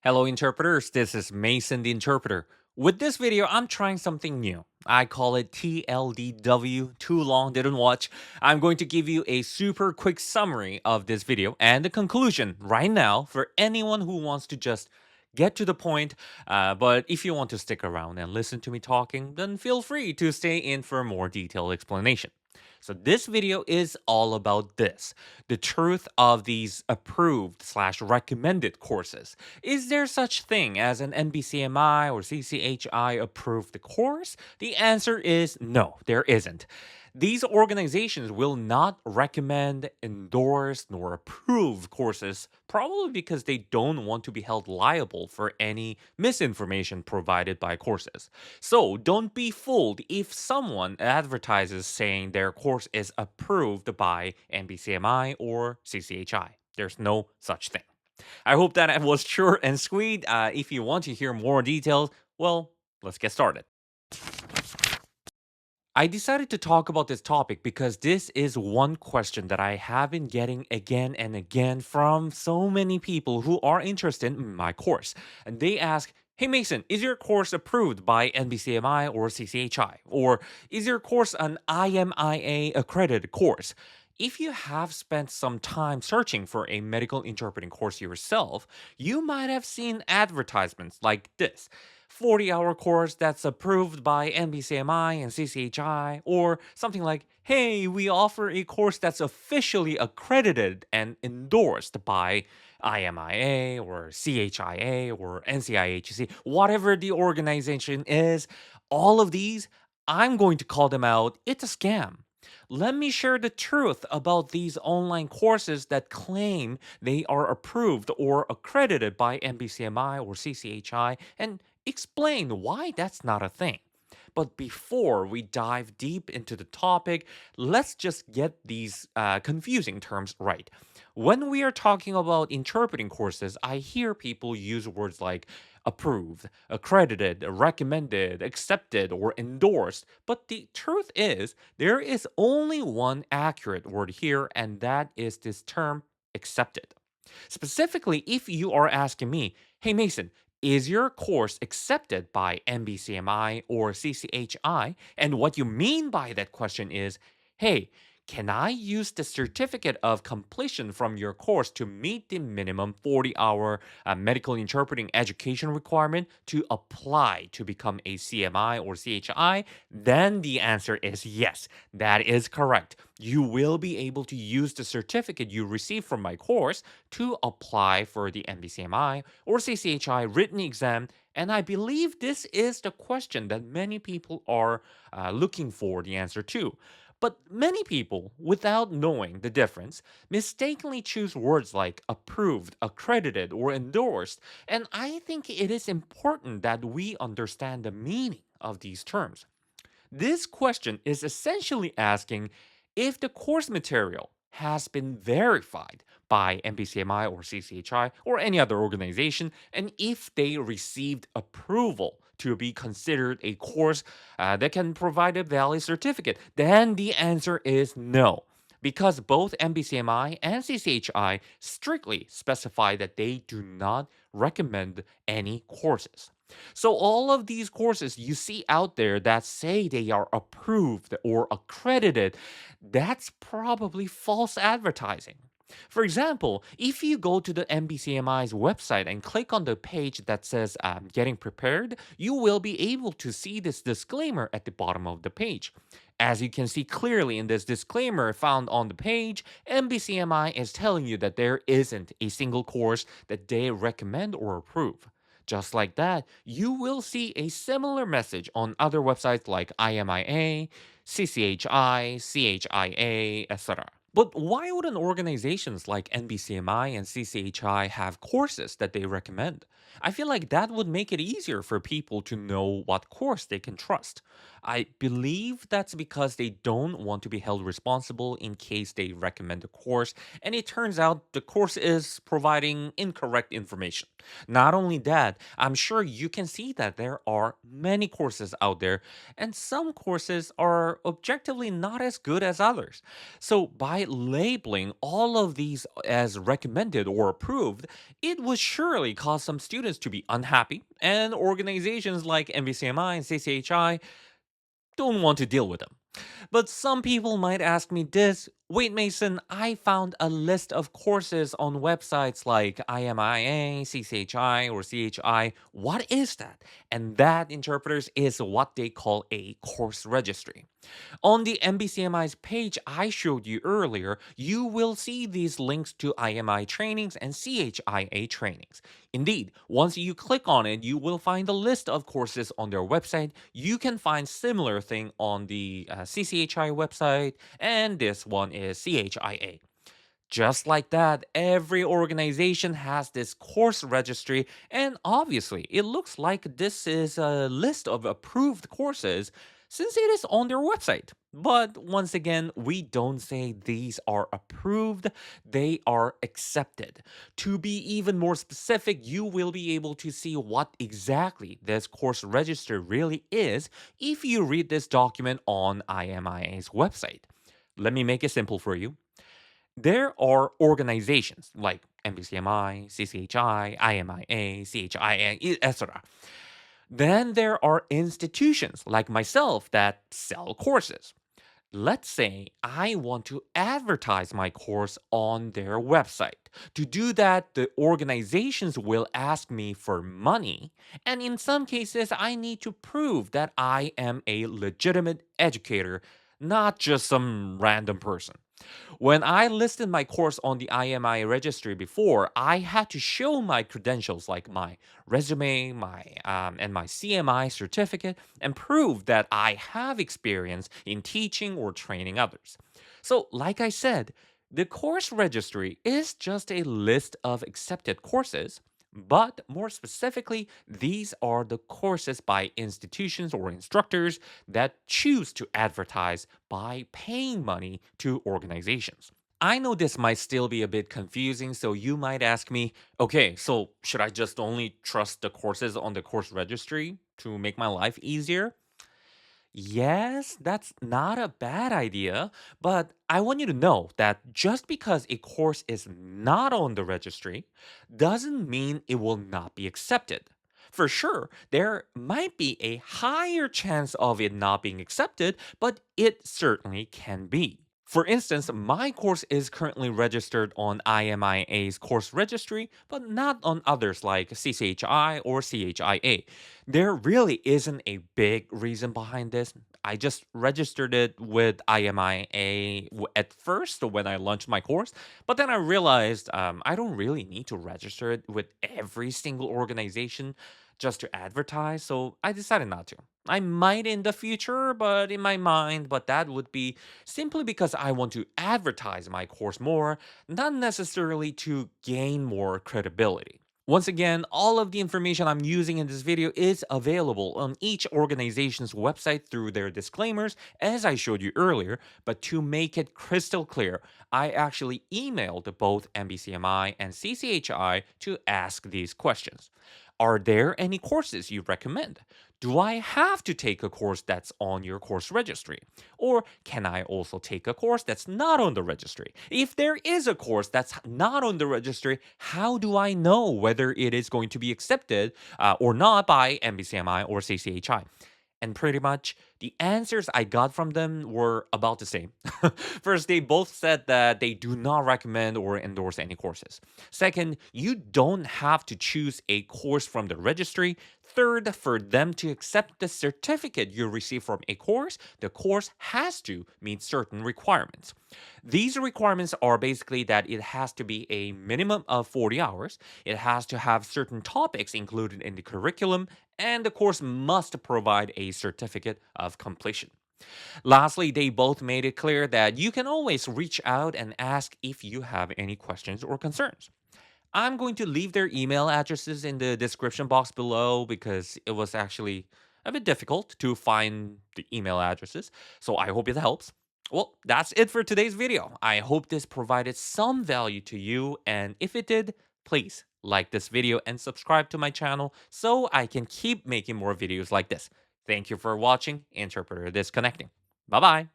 Hello, interpreters. This is Mason the interpreter. With this video, I'm trying something new. I call it TLDW, too long, didn't watch. I'm going to give you a super quick summary of this video and the conclusion right now for anyone who wants to just get to the point. But if you want to stick around and listen to me talking, then feel free to stay in for a more detailed explanation. So this video is all about this, the truth of these approved slash recommended courses. Is there such thing as an NBCMI or CCHI approved course? The answer is no, there isn't. These organizations will not recommend, endorse, nor approve courses, probably because they don't want to be held liable for any misinformation provided by courses. So don't be fooled if someone advertises saying their course is approved by NBCMI or CCHI. There's no such thing. I hope that was short and sweet. If you want to hear more details, well, let's get started. I decided to talk about this topic because this is one question that I have been getting again and again from so many people who are interested in my course. And they ask, "Hey Mason, is your course approved by NBCMI or CCHI? Or is your course an IMIA accredited course?" If you have spent some time searching for a medical interpreting course yourself, you might have seen advertisements like this: 40-hour course that's approved by NBCMI and CCHI, or something like, "Hey, we offer a course that's officially accredited and endorsed by IMIA or CHIA or NCIHC," whatever the organization is. All of these, I'm going to call them out. It's a scam. Let me share the truth about these online courses that claim they are approved or accredited by NBCMI or CCHI and explain why that's not a thing. But before we dive deep into the topic, let's just get these confusing terms right. When we are talking about interpreting courses, I hear people use words like approved, accredited, recommended, accepted, or endorsed. But the truth is, there is only one accurate word here, and that is this term accepted. Specifically, if you are asking me, "Hey Mason, is your course accepted by NBCMI or CCHI?" And what you mean by that question is, "Hey, can I use the certificate of completion from your course to meet the minimum 40-hour medical interpreting education requirement to apply to become a CMI or CHI?" Then the answer is yes, that is correct. You will be able to use the certificate you receive from my course to apply for the NBCMI or CCHI written exam. And I believe this is the question that many people are looking for the answer to. But many people, without knowing the difference, mistakenly choose words like approved, accredited, or endorsed. And I think it is important that we understand the meaning of these terms. This question is essentially asking if the course material has been verified by NBCMI or CCHI or any other organization, and if they received approval to be considered a course that can provide a valid certificate, then the answer is no. Because both NBCMI and CCHI strictly specify that they do not recommend any courses. So, all of these courses you see out there that say they are approved or accredited, that's probably false advertising. For example, if you go to the NBCMI's website and click on the page that says "Getting Prepared," you will be able to see this disclaimer at the bottom of the page. As you can see clearly in this disclaimer found on the page, NBCMI is telling you that there isn't a single course that they recommend or approve. Just like that, you will see a similar message on other websites like IMIA, CCHI, CHIA, etc. But why wouldn't organizations like NBCMI and CCHI have courses that they recommend? I feel like that would make it easier for people to know what course they can trust. I believe that's because they don't want to be held responsible in case they recommend a course and it turns out the course is providing incorrect information. Not only that, I'm sure you can see that there are many courses out there, and some courses are objectively not as good as others. So, by by labeling all of these as recommended or approved, it would surely cause some students to be unhappy, and organizations like NBCMI and CCHI don't want to deal with them. But some people might ask me this: wait, Mason, I found a list of courses on websites like IMIA, CCHI, or CHI. What is that? And that, interpreters, is what they call a course registry. On the NBCMI's page I showed you earlier, you will see these links to IMI trainings and CHIA trainings. Indeed, once you click on it, you will find a list of courses on their website. You can find similar thing on the CCHI website, and this one is CHIA. Just like that, every organization has this course registry, and obviously, it looks like this is a list of approved courses since it is on their website. But once again, we don't say these are approved, they are accepted. To be even more specific, you will be able to see what exactly this course register really is if you read this document on IMIA's website. Let me make it simple for you. There are organizations like NBCMI, CCHI, IMIA, CHIA, etc. Then there are institutions like myself that sell courses. Let's say I want to advertise my course on their website. To do that, the organizations will ask me for money, and in some cases, I need to prove that I am a legitimate educator, not just some random person. When I listed my course on the IMI registry before, I had to show my credentials like my resume, my CMI certificate, and prove that I have experience in teaching or training others. So, like I said, the course registry is just a list of accepted courses, but more specifically, these are the courses by institutions or instructors that choose to advertise by paying money to organizations. I know this might still be a bit confusing, so you might ask me, okay, so should I just only trust the courses on the course registry to make my life easier? Yes, that's not a bad idea, but I want you to know that just because a course is not on the registry doesn't mean it will not be accepted. For sure, there might be a higher chance of it not being accepted, but it certainly can be. For instance, my course is currently registered on IMIA's course registry, but not on others like CCHI or CHIA. There really isn't a big reason behind this. I just registered it with IMIA at first when I launched my course, but then I realized I don't really need to register it with every single organization just to advertise, so I decided not to. I might in the future, but in my mind, but that would be simply because I want to advertise my course more, not necessarily to gain more credibility. Once again, all of the information I'm using in this video is available on each organization's website through their disclaimers, as I showed you earlier, but to make it crystal clear, I actually emailed both NBCMI and CCHI to ask these questions. Are there any courses you recommend? Do I have to take a course that's on your course registry? Or can I also take a course that's not on the registry? If there is a course that's not on the registry, how do I know whether it is going to be accepted or not by NBCMI or CCHI? And pretty much the answers I got from them were about the same. First, they both said that they do not recommend or endorse any courses. Second, you don't have to choose a course from the registry. Third, for them to accept the certificate you receive from a course, the course has to meet certain requirements. These requirements are basically that it has to be a minimum of 40 hours, it has to have certain topics included in the curriculum, and the course must provide a certificate of completion. Lastly, they both made it clear that you can always reach out and ask if you have any questions or concerns. I'm going to leave their email addresses in the description box below because it was actually a bit difficult to find the email addresses, so I hope it helps. Well, that's it for today's video. I hope this provided some value to you, and if it did, please like this video and subscribe to my channel so I can keep making more videos like this. Thank you for watching Interpreter Disconnecting. Bye bye.